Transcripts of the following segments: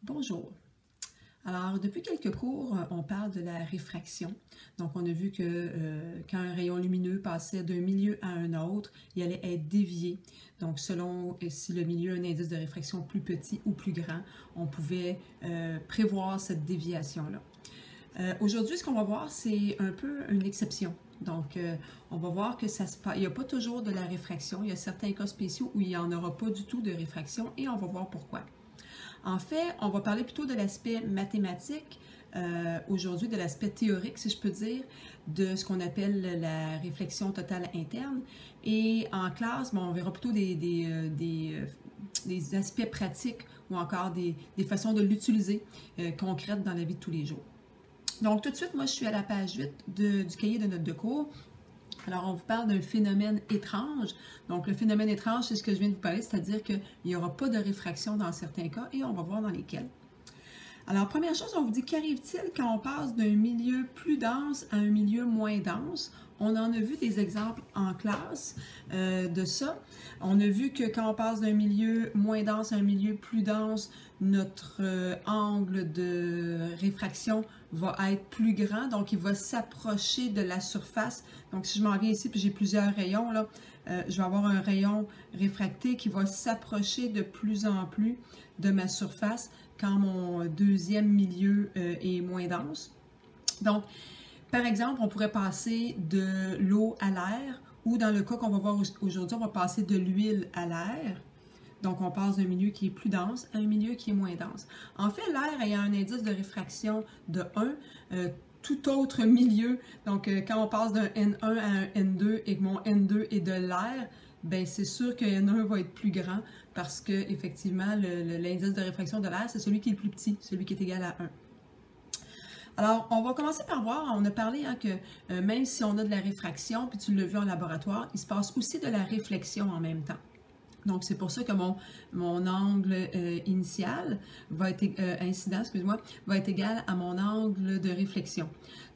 Bonjour. Alors, depuis quelques cours, on parle de la réfraction. Donc, on a vu que quand un rayon lumineux passait d'un milieu à un autre, il allait être dévié. Donc, selon si le milieu a un indice de réfraction plus petit ou plus grand, on pouvait prévoir cette déviation-là. Aujourd'hui, ce qu'on va voir, c'est un peu une exception. Donc, on va voir que il n'y a pas toujours de la réfraction. Il y a certains cas spéciaux où il n'y en aura pas du tout de réfraction et on va voir pourquoi. En fait, on va parler plutôt de l'aspect mathématique, aujourd'hui de l'aspect théorique, si je peux dire, de ce qu'on appelle la réflexion totale interne. Et en classe, bon, on verra plutôt des aspects pratiques ou encore des façons de l'utiliser concrètes dans la vie de tous les jours. Donc, tout de suite, moi, je suis à la page 8 du cahier de notes de cours. Alors, on vous parle d'un phénomène étrange. Donc, le phénomène étrange, c'est ce que je viens de vous parler, c'est-à-dire qu'il n'y aura pas de réfraction dans certains cas et on va voir dans lesquels. Alors, première chose, on vous dit qu'arrive-t-il quand on passe d'un milieu plus dense à un milieu moins dense? On en a vu des exemples en classe de ça. On a vu que quand on passe d'un milieu moins dense à un milieu plus dense, notre angle de réfraction va être plus grand, donc il va s'approcher de la surface. Donc si je m'en viens ici, puis j'ai plusieurs rayons, là, je vais avoir un rayon réfracté qui va s'approcher de plus en plus de ma surface quand mon deuxième milieu est moins dense. Donc, par exemple, on pourrait passer de l'eau à l'air, ou dans le cas qu'on va voir aujourd'hui, on va passer de l'huile à l'air. Donc, on passe d'un milieu qui est plus dense à un milieu qui est moins dense. En fait, l'air ayant un indice de réfraction de 1, tout autre milieu, donc quand on passe d'un N1 à un N2 et que mon N2 est de l'air, bien, c'est sûr que N1 va être plus grand parce que effectivement l'indice de réfraction de l'air, c'est celui qui est le plus petit, celui qui est égal à 1. Alors, on va commencer par voir, on a parlé que même si on a de la réfraction, puis tu l'as vu en laboratoire, il se passe aussi de la réflexion en même temps. Donc, c'est pour ça que mon angle initial va être, incident, excuse-moi, va être égal à mon angle de réflexion.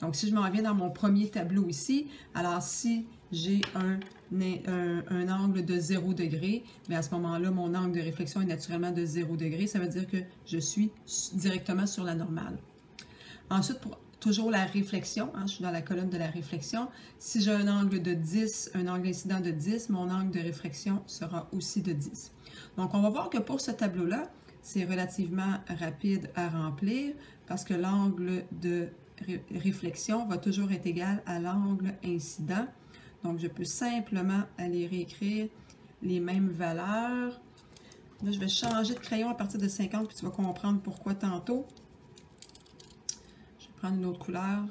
Donc, si je m'en viens dans mon premier tableau ici, alors si j'ai un angle de 0 degré, mais à ce moment-là, mon angle de réflexion est naturellement de 0 degré. Ça veut dire que je suis directement sur la normale. Ensuite, pour toujours la réflexion, je suis dans la colonne de la réflexion. Si j'ai un angle de 10, un angle incident de 10, mon angle de réflexion sera aussi de 10. Donc, on va voir que pour ce tableau-là, c'est relativement rapide à remplir parce que l'angle de réflexion va toujours être égal à l'angle incident. Donc, je peux simplement aller réécrire les mêmes valeurs. Là, je vais changer de crayon à partir de 50, puis tu vas comprendre pourquoi tantôt. Prendre une autre couleur.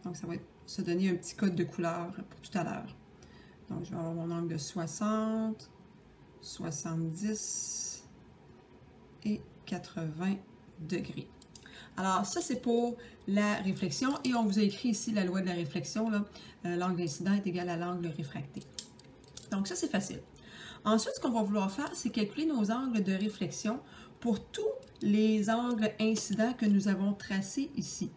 Donc, ça va se donner un petit code de couleur pour tout à l'heure. Donc, je vais avoir mon angle de 60, 70 et 80 degrés. Alors, ça, c'est pour la réflexion. Et on vous a écrit ici la loi de la réflexion. L'angle incident est égal à l'angle réfracté. Donc, ça, c'est facile. Ensuite, ce qu'on va vouloir faire, c'est calculer nos angles de réflexion pour tous les angles incidents que nous avons tracés ici.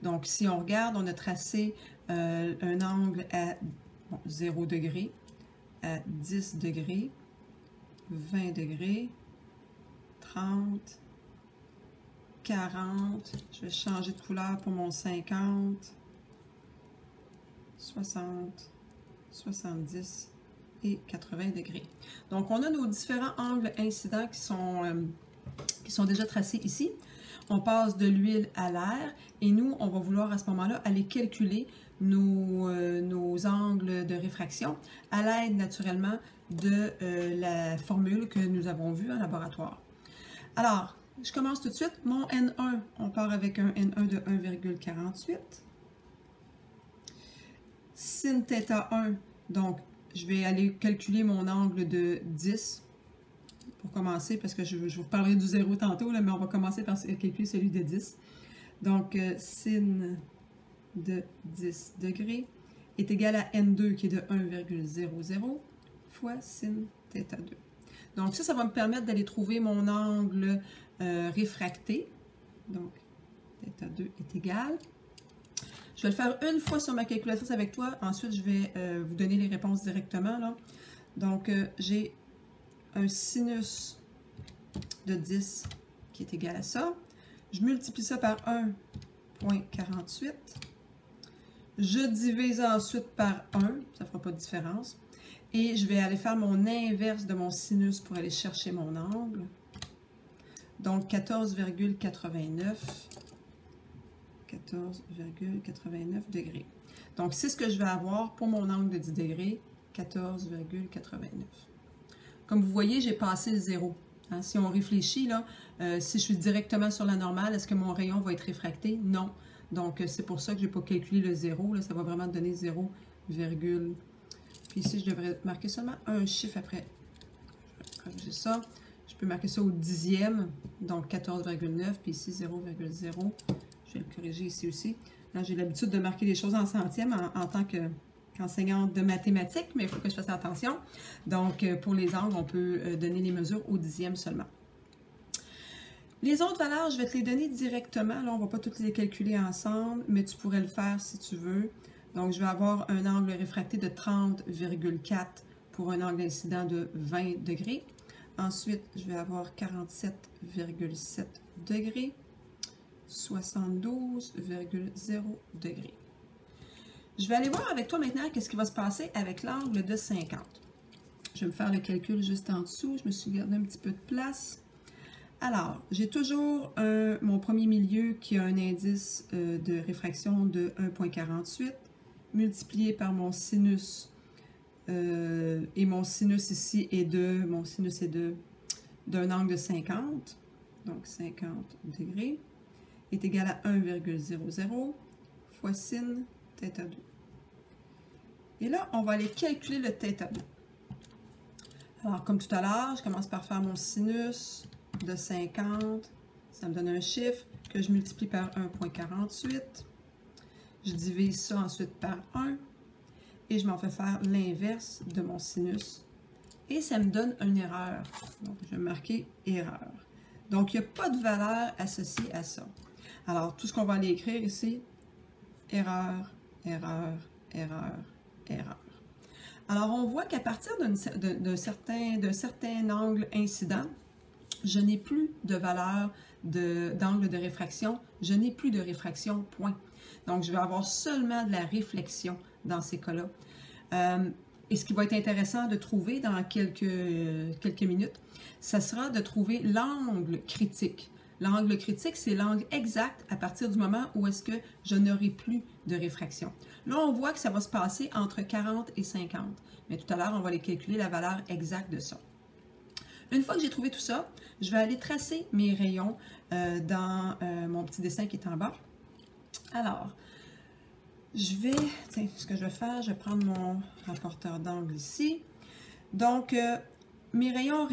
Donc, si on regarde, on a tracé un angle à 0 degré, à 10 degrés, 20 degrés, 30, 40, je vais changer de couleur pour mon 50, 60, 70 et 80 degrés. Donc, on a nos différents angles incidents qui sont déjà tracés ici. On passe de l'huile à l'air et nous, on va vouloir à ce moment-là aller calculer nos angles de réfraction à l'aide naturellement de la formule que nous avons vue en laboratoire. Alors, je commence tout de suite. Mon N1, on part avec un N1 de 1,48. Sin θ1, donc je vais aller calculer mon angle de 10. Pour commencer, parce que je vous parlerai du 0 tantôt, là, mais on va commencer par calculer celui de 10. Donc, sin de 10 degrés est égal à N2 qui est de 1,00 fois sin θ2. Donc, ça va me permettre d'aller trouver mon angle réfracté. Donc, θ2 est égal. Je vais le faire une fois sur ma calculatrice avec toi. Ensuite, je vais vous donner les réponses directement. Là. Donc, j'ai un sinus de 10 qui est égal à ça. Je multiplie ça par 1,48. Je divise ensuite par 1, ça ne fera pas de différence. Et je vais aller faire mon inverse de mon sinus pour aller chercher mon angle. Donc 14,89 degrés. Donc c'est ce que je vais avoir pour mon angle de 10 degrés, 14,89. Comme vous voyez, j'ai passé le zéro. Hein, si on réfléchit, là, si je suis directement sur la normale, est-ce que mon rayon va être réfracté? Non. Donc, c'est pour ça que je n'ai pas calculé le zéro. Là, ça va vraiment donner 0, puis ici, je devrais marquer seulement un chiffre après. Je vais corriger ça. Je peux marquer ça au dixième, donc 14,9, puis ici 0,0. Je vais le corriger ici aussi. Là, j'ai l'habitude de marquer les choses en centièmes en tant qu'enseignante de mathématiques, mais il faut que je fasse attention. Donc, pour les angles, on peut donner les mesures au dixième seulement. Les autres valeurs, je vais te les donner directement. Là, on ne va pas toutes les calculer ensemble, mais tu pourrais le faire si tu veux. Donc, je vais avoir un angle réfracté de 30,4 pour un angle incident de 20 degrés. Ensuite, je vais avoir 47,7 degrés, 72,0 degrés. Je vais aller voir avec toi maintenant qu'est-ce qui va se passer avec l'angle de 50. Je vais me faire le calcul juste en dessous. Je me suis gardé un petit peu de place. Alors, j'ai toujours mon premier milieu qui a un indice de réfraction de 1,48 multiplié par mon sinus. Et mon sinus ici est d'un angle de 50. Donc, 50 degrés est égal à 1,00 fois sin θ2. Et là, on va aller calculer le θ2. Alors, comme tout à l'heure, je commence par faire mon sinus de 50. Ça me donne un chiffre que je multiplie par 1,48. Je divise ça ensuite par 1. Et je m'en fais faire l'inverse de mon sinus. Et ça me donne une erreur. Donc, je vais marquer erreur. Donc, il n'y a pas de valeur associée à ça. Alors, tout ce qu'on va aller écrire ici, erreur, erreur, erreur, erreur. Alors, on voit qu'à partir d'un certain angle incident, je n'ai plus de valeur d'angle de réfraction, je n'ai plus de réfraction, point. Donc, je vais avoir seulement de la réflexion dans ces cas-là. Et ce qui va être intéressant de trouver dans quelques minutes, ça sera de trouver l'angle critique. L'angle critique, c'est l'angle exact à partir du moment où est-ce que je n'aurai plus de réfraction. Là, on voit que ça va se passer entre 40 et 50. Mais tout à l'heure, on va aller calculer la valeur exacte de ça. Une fois que j'ai trouvé tout ça, je vais aller tracer mes rayons dans mon petit dessin qui est en bas. Alors, ce que je vais faire, je vais prendre mon rapporteur d'angle ici. Donc, mes rayons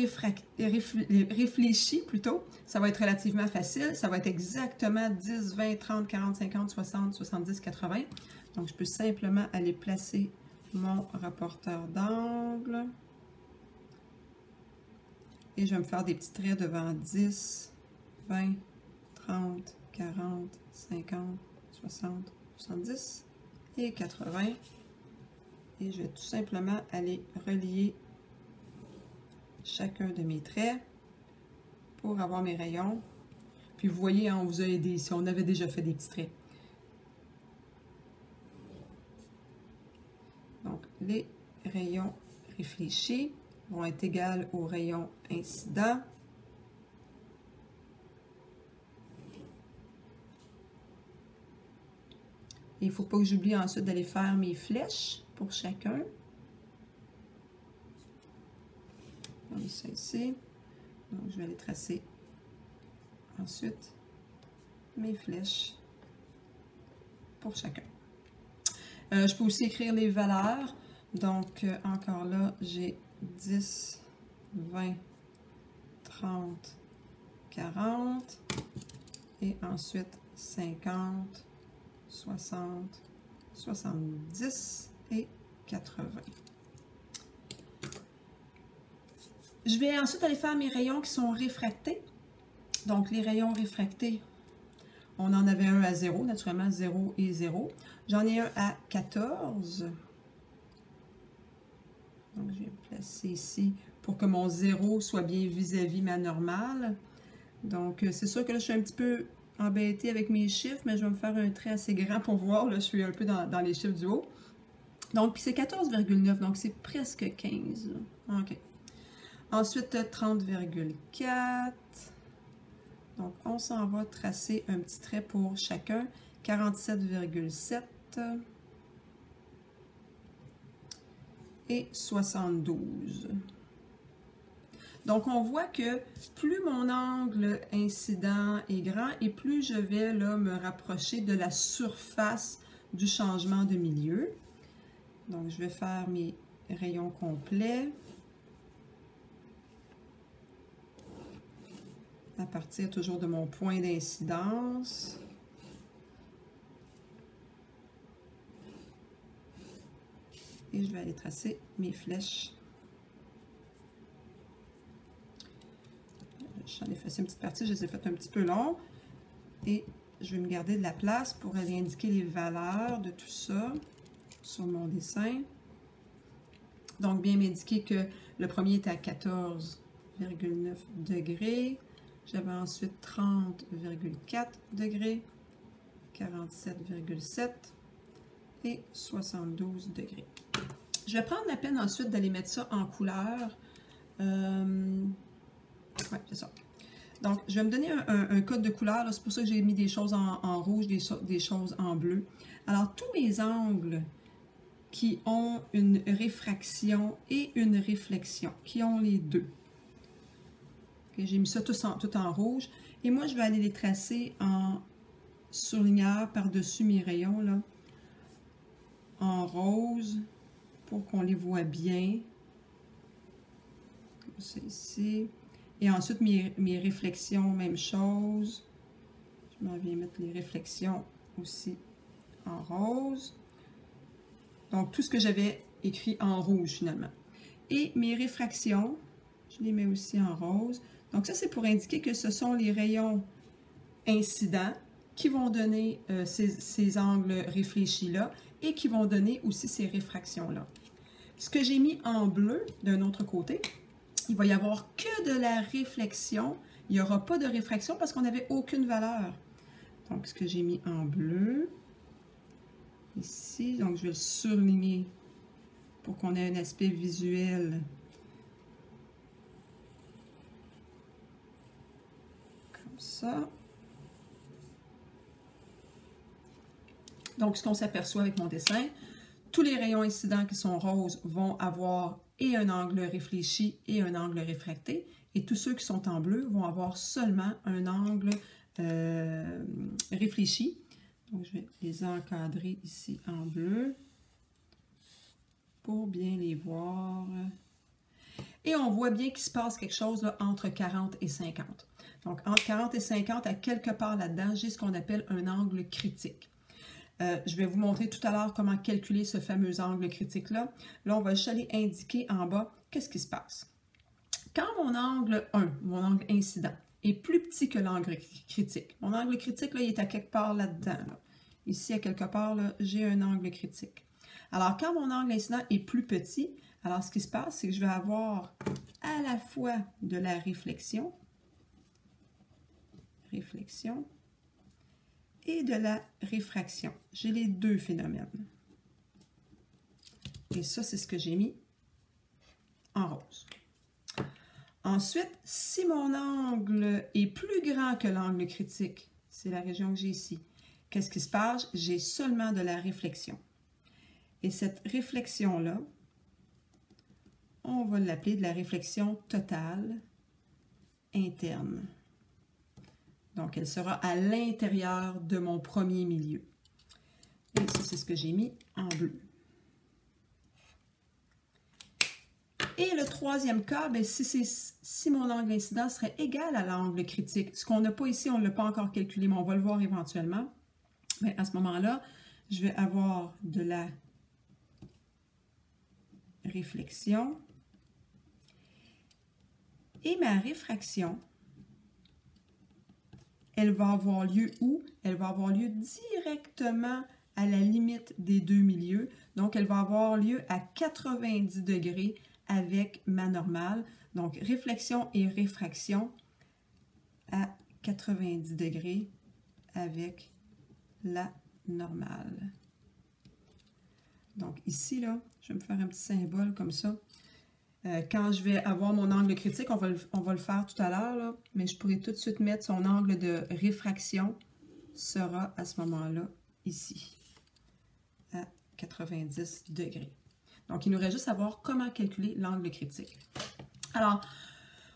réfléchis plutôt, ça va être relativement facile. Ça va être exactement 10, 20, 30, 40, 50, 60, 70, 80. Donc, je peux simplement aller placer mon rapporteur d'angle. Et je vais me faire des petits traits devant 10, 20, 30, 40, 50, 60, 70 et 80. Et je vais tout simplement aller relier chacun de mes traits pour avoir mes rayons. Puis vous voyez, on vous a aidé ici, on avait déjà fait des petits traits. Donc, les rayons réfléchis vont être égaux aux rayons incidents. Il ne faut pas que j'oublie ensuite d'aller faire mes flèches pour chacun. Comme ça ici. Donc, je vais aller tracer ensuite mes flèches pour chacun. Je peux aussi écrire les valeurs. Donc, encore là, j'ai 10, 20, 30, 40 et ensuite 50, 60, 70 et 80. Je vais ensuite aller faire mes rayons qui sont réfractés. Donc, les rayons réfractés, on en avait un à 0, naturellement 0 et 0. J'en ai un à 14. Donc, je vais me placer ici pour que mon 0 soit bien vis-à-vis ma normale. Donc, c'est sûr que là, je suis un petit peu embêtée avec mes chiffres, mais je vais me faire un trait assez grand pour voir. Là, je suis un peu dans les chiffres du haut. Donc, puis c'est 14,9, donc c'est presque 15. Là. OK. Ensuite, 30,4. Donc, on s'en va tracer un petit trait pour chacun. 47,7. Et 72. Donc, on voit que plus mon angle incident est grand et plus je vais là, me rapprocher de la surface du changement de milieu. Donc, je vais faire mes rayons complets à partir toujours de mon point d'incidence. Et je vais aller tracer mes flèches. J'en ai effacé une petite partie, je les ai faites un petit peu long. Et je vais me garder de la place pour aller indiquer les valeurs de tout ça sur mon dessin. Donc, bien m'indiquer que le premier est à 14,9 degrés. J'avais ensuite 30,4 degrés, 47,7 et 72 degrés. Je vais prendre la peine ensuite d'aller mettre ça en couleur. Ouais, c'est ça. Donc, je vais me donner un code de couleur. C'est pour ça que j'ai mis des choses en rouge, des choses en bleu. Alors, tous mes angles qui ont une réfraction et une réflexion, qui ont les deux. Okay, j'ai mis ça tout en rouge. Et moi, je vais aller les tracer en surligneur par-dessus mes rayons, là, en rose, pour qu'on les voit bien. Comme ça ici. Et ensuite, mes réflexions, même chose. Je m'en viens mettre les réflexions aussi en rose. Donc, tout ce que j'avais écrit en rouge, finalement. Et mes réfractions, je les mets aussi en rose. Donc, ça, c'est pour indiquer que ce sont les rayons incidents qui vont donner ces angles réfléchis-là et qui vont donner aussi ces réfractions-là. Ce que j'ai mis en bleu, d'un autre côté, il va y avoir que de la réflexion. Il n'y aura pas de réfraction parce qu'on n'avait aucune valeur. Donc, ce que j'ai mis en bleu, ici, donc je vais le surligner pour qu'on ait un aspect visuel. Comme ça. Donc, ce qu'on s'aperçoit avec mon dessin, tous les rayons incidents qui sont roses vont avoir et un angle réfléchi et un angle réfracté. Et tous ceux qui sont en bleu vont avoir seulement un angle réfléchi. Donc, je vais les encadrer ici en bleu pour bien les voir. Et on voit bien qu'il se passe quelque chose là, entre 40 et 50. Donc, entre 40 et 50, à quelque part là-dedans, j'ai ce qu'on appelle un angle critique. Je vais vous montrer tout à l'heure comment calculer ce fameux angle critique-là. Là, on va juste aller indiquer en bas qu'est-ce qui se passe. Quand mon angle 1, mon angle incident, est plus petit que l'angle critique, mon angle critique, là, il est à quelque part là-dedans. Là. Ici, à quelque part, j'ai un angle critique. Alors, quand mon angle incident est plus petit, alors ce qui se passe, c'est que je vais avoir à la fois de la réflexion, et de la réfraction. J'ai les deux phénomènes. Et ça, c'est ce que j'ai mis en rose. Ensuite, si mon angle est plus grand que l'angle critique, c'est la région que j'ai ici, qu'est-ce qui se passe? J'ai seulement de la réflexion. Et cette réflexion-là, on va l'appeler de la réflexion totale interne. Donc, elle sera à l'intérieur de mon premier milieu. Et ça, c'est ce que j'ai mis en bleu. Et le troisième cas, bien, si mon angle incident serait égal à l'angle critique, ce qu'on n'a pas ici, on ne l'a pas encore calculé, mais on va le voir éventuellement, bien, à ce moment-là, je vais avoir de la réflexion et ma réfraction, elle va avoir lieu où? Elle va avoir lieu directement à la limite des deux milieux. Donc, elle va avoir lieu à 90 degrés avec ma normale. Donc, réflexion et réfraction à 90 degrés avec la normale. Donc ici, là, je vais me faire un petit symbole comme ça. Quand je vais avoir mon angle critique, on va le faire tout à l'heure, mais je pourrais tout de suite mettre son angle de réfraction sera à ce moment-là ici, à 90 degrés. Donc, il nous reste juste à voir comment calculer l'angle critique. Alors,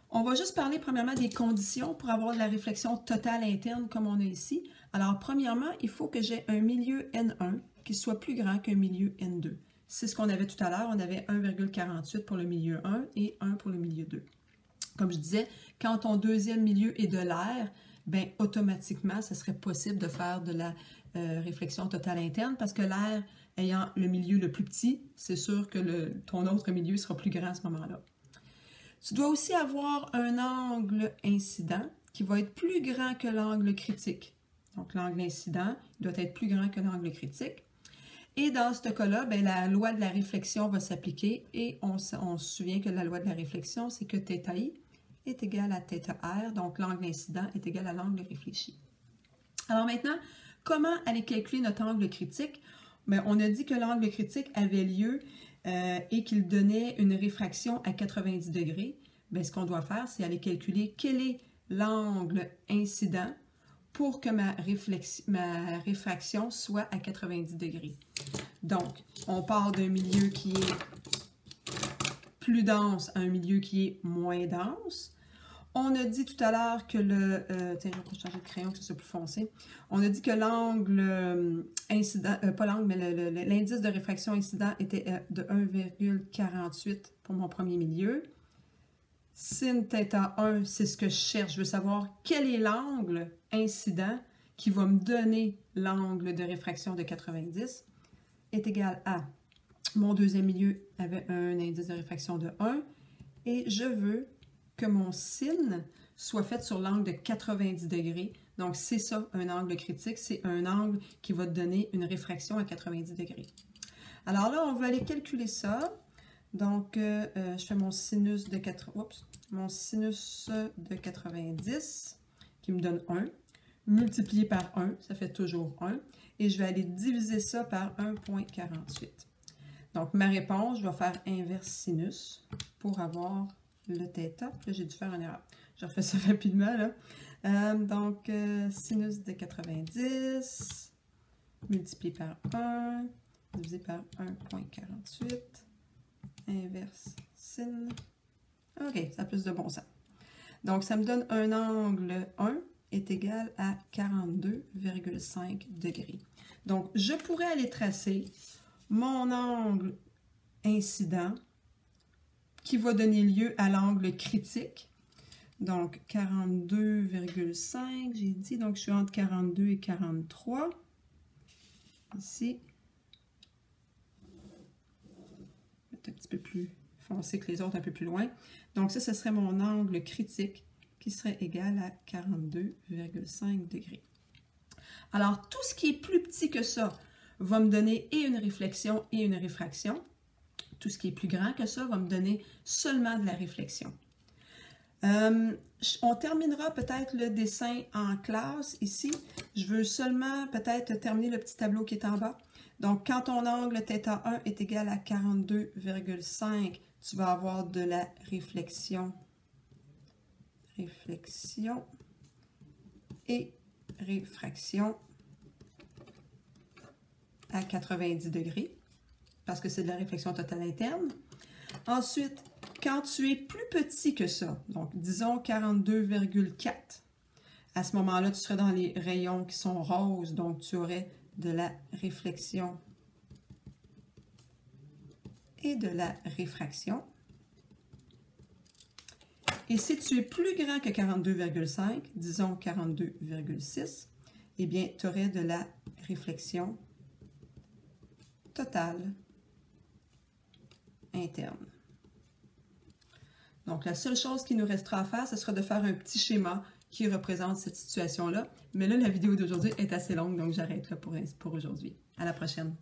on va juste parler premièrement des conditions pour avoir de la réflexion totale interne comme on a ici. Alors, premièrement, il faut que j'ai un milieu N1 qui soit plus grand qu'un milieu N2. C'est ce qu'on avait tout à l'heure, on avait 1,48 pour le milieu 1 et 1 pour le milieu 2. Comme je disais, quand ton deuxième milieu est de l'air, bien, automatiquement, ce serait possible de faire de la réflexion totale interne parce que l'air ayant le milieu le plus petit, c'est sûr que ton autre milieu sera plus grand à ce moment-là. Tu dois aussi avoir un angle incident qui va être plus grand que l'angle critique. Donc, l'angle incident doit être plus grand que l'angle critique. Et dans ce cas-là, bien, la loi de la réflexion va s'appliquer et on se souvient que la loi de la réflexion, c'est que θi est égal à θr, donc l'angle incident est égal à l'angle réfléchi. Alors maintenant, comment aller calculer notre angle critique? Bien, on a dit que l'angle critique avait lieu et qu'il donnait une réfraction à 90 degrés. Bien, ce qu'on doit faire, c'est aller calculer quel est l'angle incident pour que ma réfraction soit à 90 degrés. Donc, on part d'un milieu qui est plus dense à un milieu qui est moins dense. On a dit tout à l'heure que tiens, je vais changer de crayon que ce soit plus foncé. On a dit que l'angle incident, pas l'angle, mais l'indice de réfraction incident était de 1,48 pour mon premier milieu. Sin θ1, c'est ce que je cherche. Je veux savoir quel est l'angle incident qui va me donner l'angle de réfraction de 90 est égal à mon deuxième milieu avait un indice de réfraction de 1 et je veux que mon sin soit fait sur l'angle de 90 degrés. Donc, c'est ça, un angle critique, c'est un angle qui va te donner une réfraction à 90 degrés. Alors là, on va aller calculer ça. Donc, je fais mon sinus de 90 qui me donne 1, multiplié par 1, ça fait toujours 1, et je vais aller diviser ça par 1,48. Donc, ma réponse, je vais faire inverse sinus pour avoir le θ. Là, j'ai dû faire une erreur. Je refais ça rapidement, là. Donc, sinus de 90, multiplié par 1, divisé par 1,48, inverse sin. OK, ça a plus de bon sens. Donc, ça me donne un angle 1 est égal à 42,5 degrés. Donc, je pourrais aller tracer mon angle incident qui va donner lieu à l'angle critique. Donc, 42,5, j'ai dit. Donc, je suis entre 42 et 43. Ici. Un petit peu plus foncé que les autres, un peu plus loin. Donc, ça, ce serait mon angle critique qui serait égal à 42,5 degrés. Alors, tout ce qui est plus petit que ça va me donner et une réflexion et une réfraction. Tout ce qui est plus grand que ça va me donner seulement de la réflexion. On terminera peut-être le dessin en classe ici. Je veux seulement peut-être terminer le petit tableau qui est en bas. Donc, quand ton angle θ1 est égal à 42,5, tu vas avoir de la réflexion et réfraction à 90 degrés, parce que c'est de la réflexion totale interne. Ensuite, quand tu es plus petit que ça, donc disons 42,4, à ce moment-là, tu serais dans les rayons qui sont roses, donc tu aurais de la réflexion et de la réfraction. Et si tu es plus grand que 42,5, disons 42,6, eh bien, tu aurais de la réflexion totale interne. Donc, la seule chose qui nous restera à faire, ce sera de faire un petit schéma qui représente cette situation-là. Mais là, la vidéo d'aujourd'hui est assez longue, donc j'arrête là pour aujourd'hui. À la prochaine!